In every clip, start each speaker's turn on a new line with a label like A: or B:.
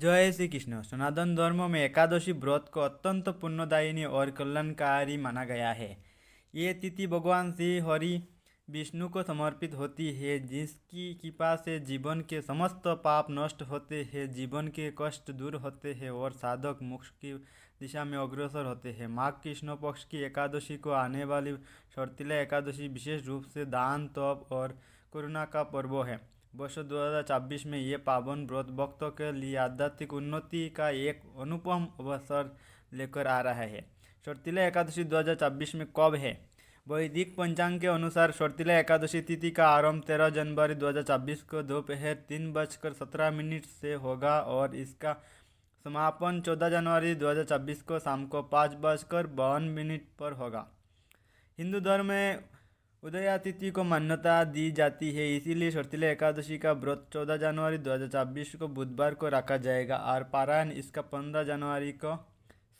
A: जय श्री कृष्ण। सनातन धर्म में एकादशी व्रत को अत्यंत पुण्यदायिनी और कल्याणकारी माना गया है। ये तिथि भगवान श्री हरि विष्णु को समर्पित होती है, जिसकी कृपा से जीवन के समस्त पाप नष्ट होते हैं, जीवन के कष्ट दूर होते हैं और साधक मोक्ष की दिशा में अग्रसर होते हैं। माघ कृष्ण पक्ष की एकादशी को आने वाली शर्तिला एकादशी विशेष रूप से दान, तप और करुणा का पर्व है। वर्ष 2024 में ये पावन व्रत भक्तों के लिए आध्यात्मिक उन्नति का एक अनुपम अवसर लेकर आ रहा है। शर्तिला एकादशी 2024 में कब है? वैदिक पंचांग के अनुसार शर्तिला एकादशी तिथि का आरंभ 13 जनवरी 2024 को दोपहर 3:17 से होगा और इसका समापन 14 जनवरी 2024 को शाम को 5:52 पर होगा। हिंदू धर्म में उदया तिथि को मान्यता दी जाती है, इसीलिए शर्तिला एकादशी का व्रत 14 जनवरी 2024 को बुधवार को रखा जाएगा और पारायण इसका 15 जनवरी को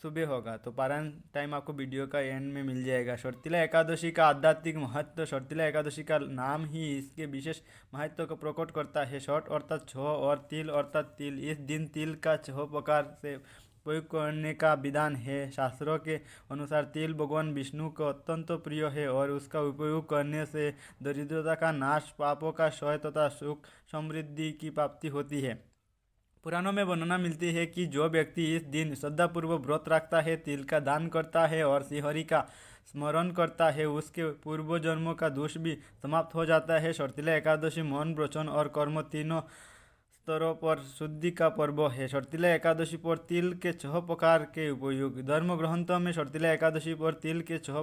A: सुबह होगा। तो पारायण टाइम आपको वीडियो का एंड में मिल जाएगा। शर्तिला एकादशी का आध्यात्मिक महत्व। शर्तिला एकादशी का नाम ही इसके विशेष महत्व को प्रकट करता है। शर्त अर्थात 6 और तिल अर्थात तिल। इस दिन तिल का 6 प्रकार से प्रयोग करने का विधान है। शास्त्रों के अनुसार तिल भगवान विष्णु को अत्यंत प्रिय है और उसका उपयोग करने से दरिद्रता का नाश, पापों का क्षय तथा सुख समृद्धि की प्राप्ति होती है। पुराणों में वर्णना मिलती है कि जो व्यक्ति इस दिन श्रद्धापूर्वक व्रत रखता है, तिल का दान करता है और श्रीहरि का स्मरण करता है, उसके पूर्व जन्मों का दोष भी समाप्त हो जाता है। शर्तिला एकादशी मन, वचन और कर्म तीनों स्तरों पर शुद्धि का पर्व है। शर्तिला एकादशी पर तिल के 6 प्रकार के उपयोग। धर्म ग्रंथों में शर्तिला एकादशी पर तिल के 6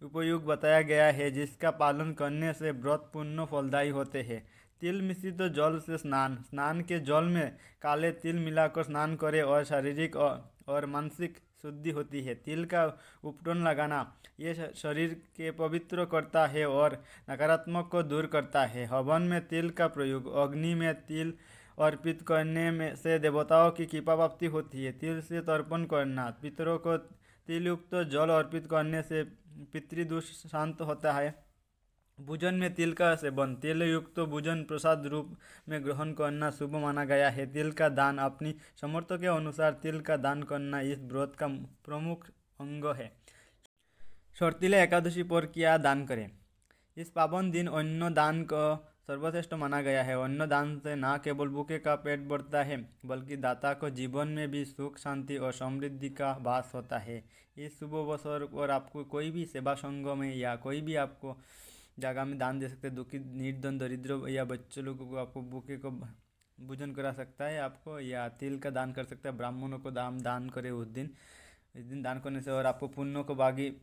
A: उपयोग बताया गया है, जिसका पालन करने से व्रत पुण्य फलदायी होते हैं। तिल मिश्रित जल से स्नान। स्नान के जल में काले तिल मिलाकर स्नान करें और शारीरिक और मानसिक शुद्धि होती है। तिल का उपटन लगाना ये शरीर के पवित्र करता है और नकारात्मक को दूर करता है। हवन में तिल का प्रयोग। अग्नि में तिल अर्पित करने में से देवताओं की कृपा प्राप्ति होती है। तिल से तर्पण करना। पितरों को तिलयुक्त जल अर्पित करने से पितृदोष शांत होता है। भोजन में तिल का सेवन। तिल युक्त भोजन प्रसाद रूप में ग्रहण करना शुभ माना गया है। तिल का दान। अपनी सामर्थ्य के अनुसार तिल का दान करना इस व्रत का प्रमुख अंग है। शर्तिला एकादशी पर क्या दान करें? इस पावन दिन अन्न दान को सर्वश्रेष्ठ माना गया है। अन्न दान से न केवल भूखे का पेट भरता है, बल्कि दाता को जीवन में भी सुख, शांति और समृद्धि का वास होता है। इस शुभ अवसर पर आपको कोई भी सेवा संघ में या कोई भी आपको जगह में दान दे सकते हैं। दुखी, निर्धन, दरिद्र या बच्चे लोगों को आपको भूखे को भोजन करा सकता है आपको, या तिल का दान कर सकता है। ब्राह्मणों को दान करे इस दिन दान करने से और आपको पुण्यों को भागी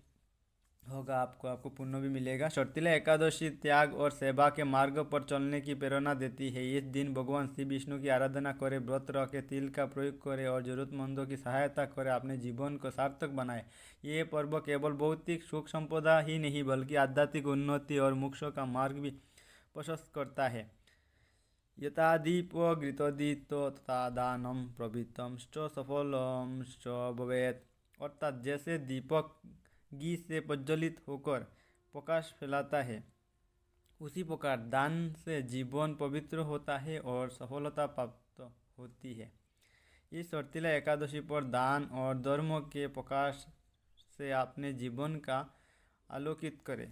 A: होगा। आपको पुण्य भी मिलेगा। शर्तिला एकादशी त्याग और सेवा के मार्ग पर चलने की प्रेरणा देती है। इस दिन भगवान श्री विष्णु की आराधना करें, व्रत रखें, तिल का प्रयोग करें और जरूरतमंदों की सहायता करें। अपने जीवन को सार्थक बनाएं। ये पर्व केवल भौतिक सुख संपदा ही नहीं, बल्कि आध्यात्मिक उन्नति और मोक्ष का मार्ग भी प्रशस्त करता है। यथा दीपो घृतोदीतो तथा दानम प्रवृत्तम च सफलम च भवेत्। अर्थात जैसे दीपक घी से प्रज्वलित होकर प्रकाश फैलाता है, उसी प्रकार दान से जीवन पवित्र होता है और सफलता प्राप्त होती है। इस शर्तिला एकादशी पर दान और धर्म के प्रकाश से अपने जीवन का आलोकित करें।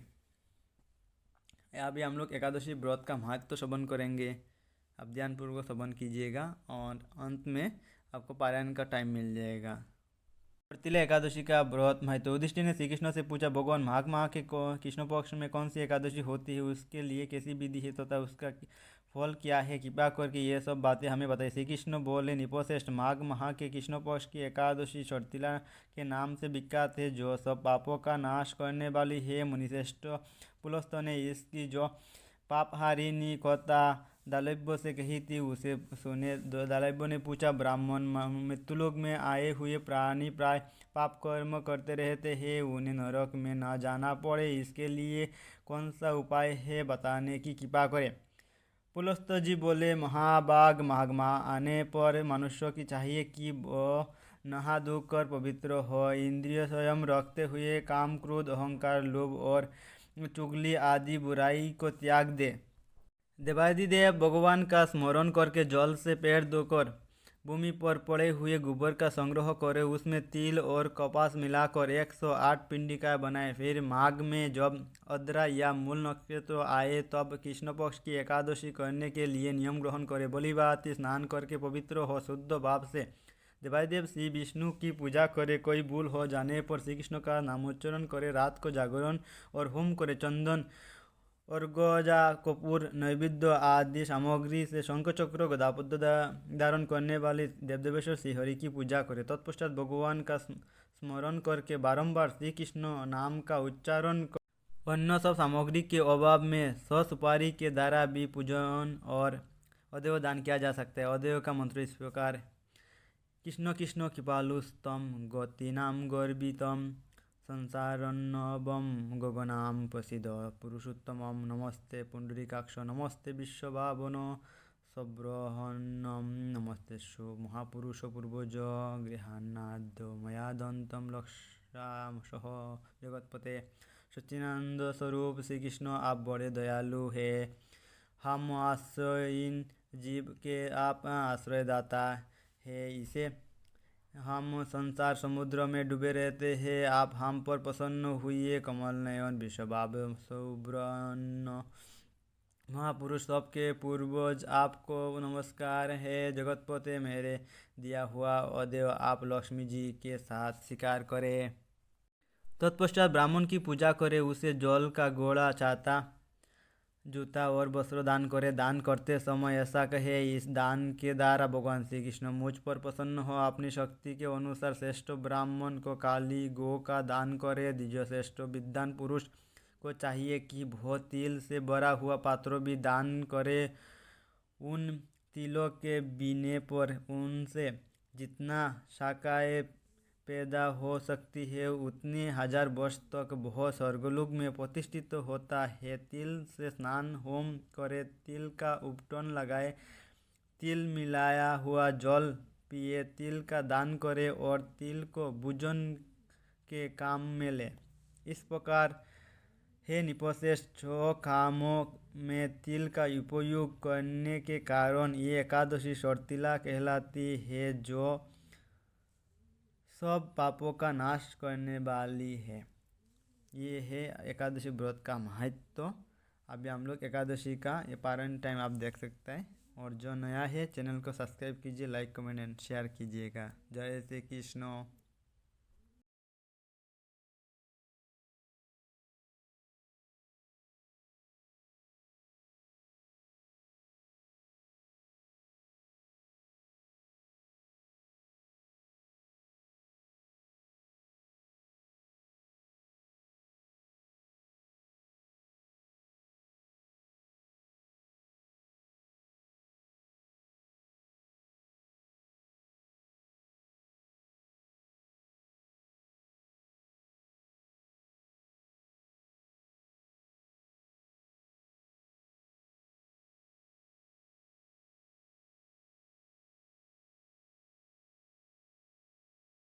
A: अभी हम लोग एकादशी व्रत का महत्व श्रवण करेंगे। आप ध्यानपूर्वक श्रवण कीजिएगा और अंत में आपको पारायण का टाइम मिल जाएगा। शर्तिला एकादशी का व्रत महत्व। युधिष्ठिर ने श्री कृष्ण से पूछा, भगवान माघ माह के कृष्ण पक्ष में कौन सी एकादशी होती है, उसके लिए कैसी विधि है तथा उसका फल क्या है, कृपा करके ये सब बातें हमें बताइए। श्री कृष्ण बोले, निपोश्रेष्ठ, माघ माह के कृष्ण पक्ष की एकादशी शर्तिला के नाम से विख्यात है, जो सब पापों का नाश करने वाली है। मुनिश्रेष्ठ पुलस्त ने इसकी जो पापहारिणी कथा दालव्य से कही थी, उसे सुने दालव्य ने पूछा, ब्राह्मण मृत्युलोक में आए हुए प्राणी प्राय पाप कर्म करते रहते हैं, उन्हें नरक में न जाना पड़े, इसके लिए कौन सा उपाय है, बताने की कृपा करें। पुलस्त जी बोले, महाभाग, माघ माह आने पर मनुष्य की चाहिए कि वह नहा धोकर पवित्र हो, इंद्रिय स्वयं रखते हुए काम, क्रोध, अहंकार, लोभ और चुगली आदि बुराई को त्याग दे। देवादिदेव भगवान का स्मरण करके जल से पैर धोकर भूमि पर पड़े हुए गोबर का संग्रह करें, उसमें तिल और कपास मिलाकर 108 पिंडिकाएँ बनाएं। फिर माघ में जब आर्द्रा या मूल नक्षत्र आए तब कृष्ण पक्ष की एकादशी करने के लिए नियम ग्रहण करें। भली भांति स्नान करके पवित्र हो शुद्ध भाव से देवादिदेव श्री विष्णु की पूजा करें। कोई भूल हो जाने पर श्री कृष्ण का नामोच्चारण करें। रात को जागरण और होम करें। चंदन और गजा कपूर नैवेद्य आदि सामग्री से शंख चक्र गदा पद्म धारण करने वाले देवदेवेश्वर श्री हरि की पूजा करें। तत्पश्चात भगवान का स्मरण करके बारंबार श्री कृष्ण नाम का उच्चारण कर अन्य सब सामग्री के अभाव में सुपारी के द्वारा भी पूजन और अदेव दान किया जा सकता है। अदेव का मंत्र इस प्रकार है। कृष्ण कृष्ण कृपालुस्तम गतिनाम गर्भितम संसारन्नवम गगनाम प्रसिद पुरुषोत्तमं नमस्ते पुंडरीकाक्ष नमस्ते विश्वभावन सब्रहन्नम नमस्ते महापुरुष पूर्वज गृहान्नाद मया दंतम लक्षामशः जगतपते सच्चिदानंद स्वरूप श्री कृष्ण आप बड़े दयालु है। हम आश्रयहीन जीव के आप आश्रयदाता है। इसे हम संसार समुद्र में डूबे रहते हैं, आप हम पर प्रसन्न हुए। कमल नयन विश्वभाव सुब्रन्न महापुरुष सबके पूर्वज आपको नमस्कार है। जगतपते मेरे दिया हुआ अदेव आप लक्ष्मी जी के साथ स्वीकार करें। तत्पश्चात ब्राह्मण की पूजा करें, उसे जल का घोड़ा छाता जूता और वस्त्र दान करे। दान करते समय ऐसा कहे, इस दान के द्वारा भगवान श्री कृष्ण मुझ पर प्रसन्न हो। अपनी शक्ति के अनुसार श्रेष्ठ ब्राह्मण को काली गौ का दान करे। द्विज श्रेष्ठ विद्वान पुरुष को चाहिए कि वह तिल से भरा हुआ पात्र भी दान करे। उन तिलों के बीने पर उनसे जितना शाखाएँ पैदा हो सकती है उतने 1000 वर्ष तक वह स्वर्गलोक में प्रतिष्ठित होता है। तिल से स्नान होम करे, तिल का उपटन लगाए, तिल मिलाया हुआ जल पिए, तिल का दान करे और तिल को भोजन के काम में ले। इस प्रकार हे निपश्रेष्ठ, 6 कामों में तिल का उपयोग करने के कारण ये एकादशी शर्तिला कहलाती है, जो सब पापों का नाश करने वाली है। ये है एकादशी व्रत का महत्व। अभी हम लोग एकादशी का ये पारण टाइम आप देख सकते हैं। और जो नया है चैनल को सब्सक्राइब कीजिए, लाइक कमेंट एंड शेयर कीजिएगा। जय श्री कृष्ण।